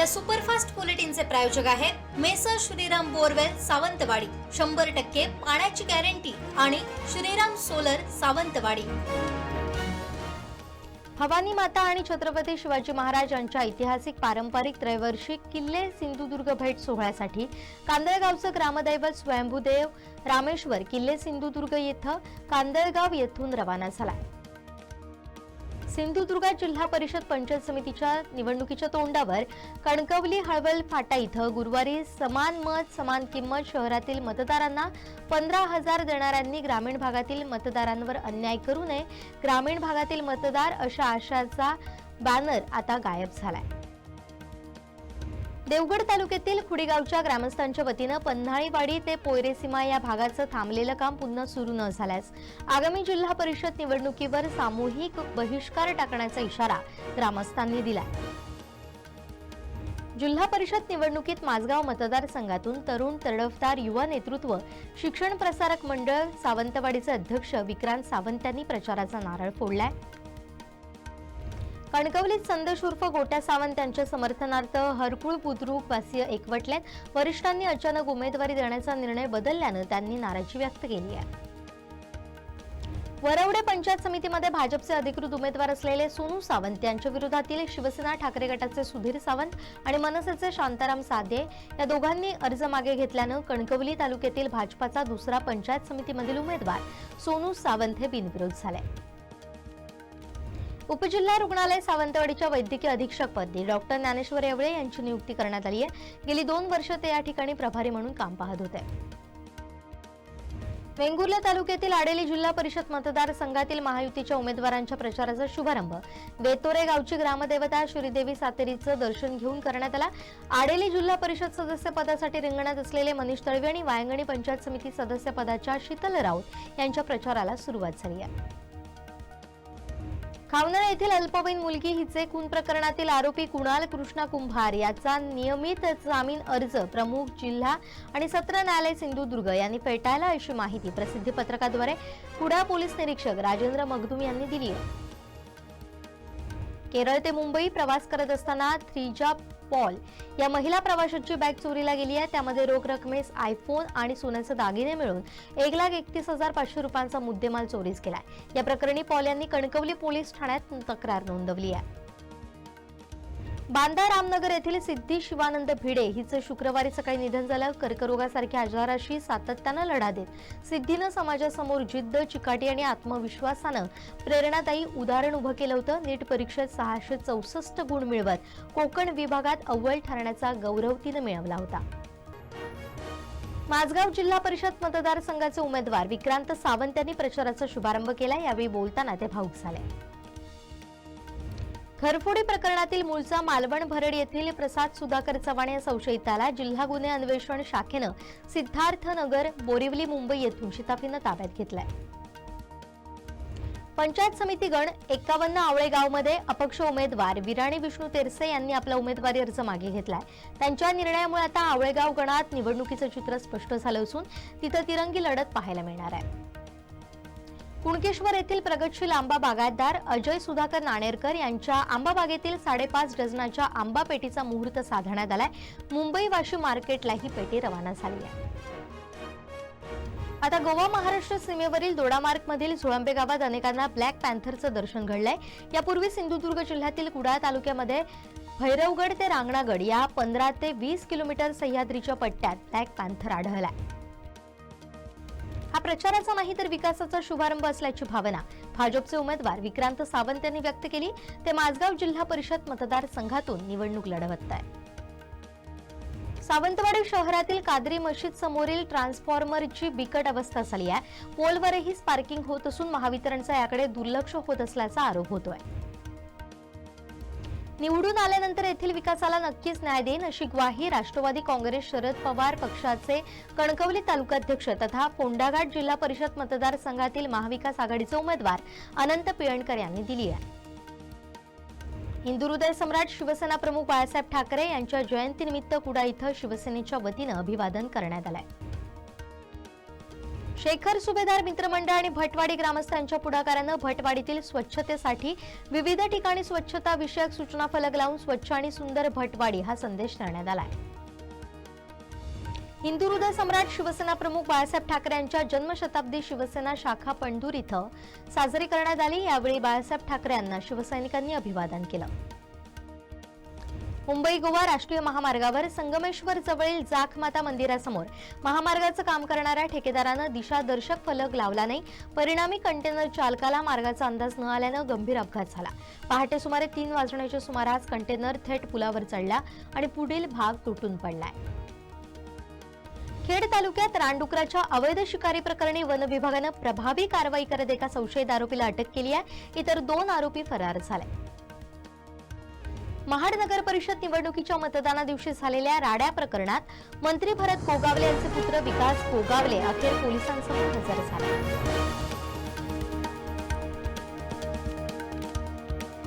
या सुपरफास्ट बुलेटिनचे प्रायोजक आहेत मेसर श्रीराम बोरवेल सावंतवाडी, 100% पाण्याची गॅरंटी आणि श्रीराम सोलर सावंतवाडी। भवानी माता आणि छत्रपती शिवाजी महाराज यांच्या ऐतिहासिक पारंपरिक त्रैवार्षिक किल्ले सिंधुदुर्ग भेट सोहळ्यासाठी कांदळगावचं ग्रामदैवत स्वयंभूदेव रामेश्वर किल्ले सिंधुदुर्ग येथे कांदळगाव येथून रवाना झाला। सिंधुदुर्गात जिल्हा परिषद पंचायत समितीच्या निवडणुकीच्या तोंडावर कणकवली हळवल फाटा इथं गुरुवारी समान मत समान किंमत शहरातील मतदारांना 15,000 देणाऱ्यांनी ग्रामीण भागातील मतदारांवर अन्याय करू नये, ग्रामीण भागातील मतदार अशा आशयाचा बॅनर आता गायब झालाय। देवगड तालुक्यातील खुडीगावच्या ग्रामस्थांच्या वतीनं पन्हाळीवाडी ते पोयरेसीमा या भागाचं थांबलेलं काम पुन्हा सुरू न झाल्यास आगामी जिल्हा परिषद निवडणुकीवर सामूहिक बहिष्कार टाकण्याचा इशारा ग्रामस्थांनी दिलाय। जिल्हा परिषद निवडणुकीत माझगाव मतदारसंघातून तरुण तडफदार युवा नेतृत्व शिक्षण प्रसारक मंडळ सावंतवाडीचे अध्यक्ष विक्रांत सावंत यांनी प्रचाराचा नारळ फोडलाय। कणकवलीत संदेश उर्फ गोट्या सावंत यांच्या समर्थनार्थ हरकुळ बुद्रुक वासीय एकवटलेत। वरिष्ठांनी अचानक उमेदवारी देण्याचा निर्णय बदलल्यानं त्यांनी नाराजी व्यक्त केली आहे। वरवडे पंचायत समितीमध्ये भाजपचे अधिकृत उमेदवार असलेले सोनू सावंत यांच्या विरोधातील शिवसेना ठाकरे गटाचे सुधीर सावंत आणि मनसेचे शांताराम साधे या दोघांनी अर्ज मागे घेतल्यानं कणकवली तालुक्यातील भाजपाचा दुसरा पंचायत समितीमधील उमेदवार सोनू सावंत हे बिनविरोध झाले। उपजिल्हा रुग्णालय सावंतवाडीच्या वैद्यकीय अधीक्षकपदी डॉक्टर ज्ञानेश्वर येवळे यांची नियुक्ती करण्यात आली आहे। गेली 2 वर्ष ते या ठिकाणी प्रभारी म्हणून काम पाहत होते। वेंगुर्ला तालुक्यातील आडेली जिल्हा परिषद मतदारसंघातील महायुतीच्या उमेदवारांच्या प्रचाराचा शुभारंभ वेतोरे गावची ग्रामदेवता श्रीदेवी सातेरीचं दर्शन घेऊन करण्यात आला। आडेली जिल्हा परिषद सदस्य पदासाठी रिंगणात असलेले मनीष तळवे आणि वायंगणी पंचायत समिती सदस्य पदाच्या शीतल राऊत यांच्या प्रचाराला सुरुवात झाली आहे। खावनाळा येथील अल्पवयीन मुलगी हिचे खून प्रकरणातील आरोपी कुणाल कृष्णा कुंभार याचा नियमित जामीन अर्ज प्रमुख जिल्हा आणि सत्र न्यायालय सिंधुदुर्ग यांनी फेटाळला अशी माहिती प्रसिद्धी पत्रकाद्वारे कुडाळ पोलीस निरीक्षक राजेंद्र मगदुम यांनी दिली आहे। केरळ ते मुंबई प्रवास करत असताना थ्रीजा पॉल या महिला प्रवाशाची बॅग चोरीला गेली आहे। त्यामध्ये रोख रकमेस आयफोन आणि सोन्याचे दागिने मिळून 1,31,500 रुपयांचा मुद्देमाल चोरीस केलाय। या प्रकरणी पॉल यांनी कणकवली पोलीस ठाण्यात तक्रार नोंदवली आहे। बांदा रामनगर येथील सिद्धी शिवानंद भिडे हिचे शुक्रवारी सकाळी निधन झालं। कर्करोगासारख्या आजाराशी सातत्यानं लढा देत सिद्धीनं समाजासमोर जिद्द, चिकाटी आणि आत्मविश्वासानं प्रेरणादायी उदाहरण उभं केलं होतं। नीट परीक्षेत 664 गुण मिळवत कोकण विभागात अव्वल ठरण्याचा गौरव तिनं मिळवला होता। माझगाव जिल्हा परिषद मतदारसंघाचे उमेदवार विक्रांत सावंत यांनी प्रचाराचा शुभारंभ केला। यावेळी बोलताना ते भावुक झाले। घरफोडी प्रकरणातील मूळचा मालवण भरड येथील प्रसाद सुधाकर चव्हाण या संशयिताला जिल्हा गुन्हे अन्वेषण शाखेनं सिद्धार्थनगर बोरिवली मुंबई येथून शिताफीनं ताब्यात घेतलाय। पंचायत समिती गण 51 आवळेगावमध्ये अपक्ष उमेदवार विराणी विष्णू तेरसे यांनी आपला उमेदवारी अर्ज मागे घेतलाय। त्यांच्या निर्णयामुळे आता आवळेगाव गणात निवडणुकीचं चित्र स्पष्ट झालं असून तिथं तिरंगी लढत पाहायला मिळणार आहे। कुणकेश्वर येथील प्रगतशील आंबा बागायतदार अजय सुधाकर नाणेरकर यांच्या आंबा बागेतील 5.5 डझनाच्या आंबा पेटीचा मुहूर्त साधण्यात आलाय। मुंबई वाशी मार्केटला ही पेटी रवाना झाली आहे। आता गोवा महाराष्ट्र सीमेवरील दोडामार्गमधील झोळंबे गावात अनेकांना ब्लॅक पॅन्थरचं दर्शन घडलंय। यापूर्वी सिंधुदुर्ग जिल्ह्यातील कुडाळ तालुक्यामध्ये भैरवगड ते रांगणागड या 15 ते 20 किलोमीटर सह्याद्रीच्या पट्ट्यात ब्लॅक पॅन्थर आढळलाय। हा प्रचाराचा नाही तर विकासाचा शुभारंभ असल्याची भावना भाजपचे उमेदवार विक्रांत सावंत यांनी व्यक्त केली। ते माझगाव जिल्हा परिषद मतदारसंघातून निवडणूक लढवत आहेत। सावंतवाडी शहरातील कादरी मशीद समोरील ट्रान्सफॉर्मरची बिकट अवस्था झाली आहे। पोलवरही स्पार्किंग होत असून महावितरणचा याकडे दुर्लक्ष होत असल्याचा आरोप होतोय। निवडून आल्यानंतर येथील विकासाला नक्कीच न्याय देईन अशी ग्वाही राष्ट्रवादी काँग्रेस शरद पवार पक्षाचे कणकवली तालुकाध्यक्ष तथा फोंडाघाट जिल्हा परिषद मतदारसंघातील महाविकास आघाडीचे उमेदवार अनंत पिळणकर यांनी दिली आहे। हिंदू हृदय सम्राट शिवसेना प्रमुख बाळासाहेब ठाकरे यांच्या जयंतीनिमित्त कुडाळ इथं शिवसेनेच्या वतीनं अभिवादन करण्यात आलंय। शेखर सुभेदार मित्रमंडळ आणि भटवाडी ग्रामस्थांच्या पुढाकारानं भटवाडीतील स्वच्छतेसाठी विविध ठिकाणी स्वच्छता विषयक सूचना फलक लावून स्वच्छ आणि सुंदर भटवाडी हा संदेश देण्यात आलाय. हिंदू हृदय सम्राट शिवसेना प्रमुख बाळासाहेब ठाकरे यांच्या जन्मशताब्दी शिवसेना शाखा पणदूर इथं साजरी करण्यात आली. यावेळी बाळासाहेब ठाकरे यांना शिवसैनिकांनी अभिवादन केलं. मुंबई गोवा राष्ट्रीय महामार्गावर संगमेश्वर जवळील जाखमाता मंदिरासमोर महामार्गाचं काम करणाऱ्या ठेकेदारानं दिशादर्शक फलक लावला नाही. परिणामी कंटेनर चालकाला मार्गाचा अंदाज न आल्यानं गंभीर अपघात झाला. पहाटे सुमारे 3 वाजण्याच्या सुमारास कंटेनर थेट पुलावर चढला आणि पुढील भाग तुटून पडलाय. खेड तालुक्यात रानडुकराच्या अवैध शिकारी प्रकरणी वन विभागानं प्रभावी कारवाई करत एका संशयित आरोपीला अटक केली आहे. इतर 2 आरोपी फरार झाले. महाड नगर परिषद निवडणुकीच्या मतदाना दिवशी झालेल्या राड्या प्रकरणात मंत्री भरत गोगावले यांचे पुत्र विकास गोगावले अखेर पोलिसांसमोर हजर झाले.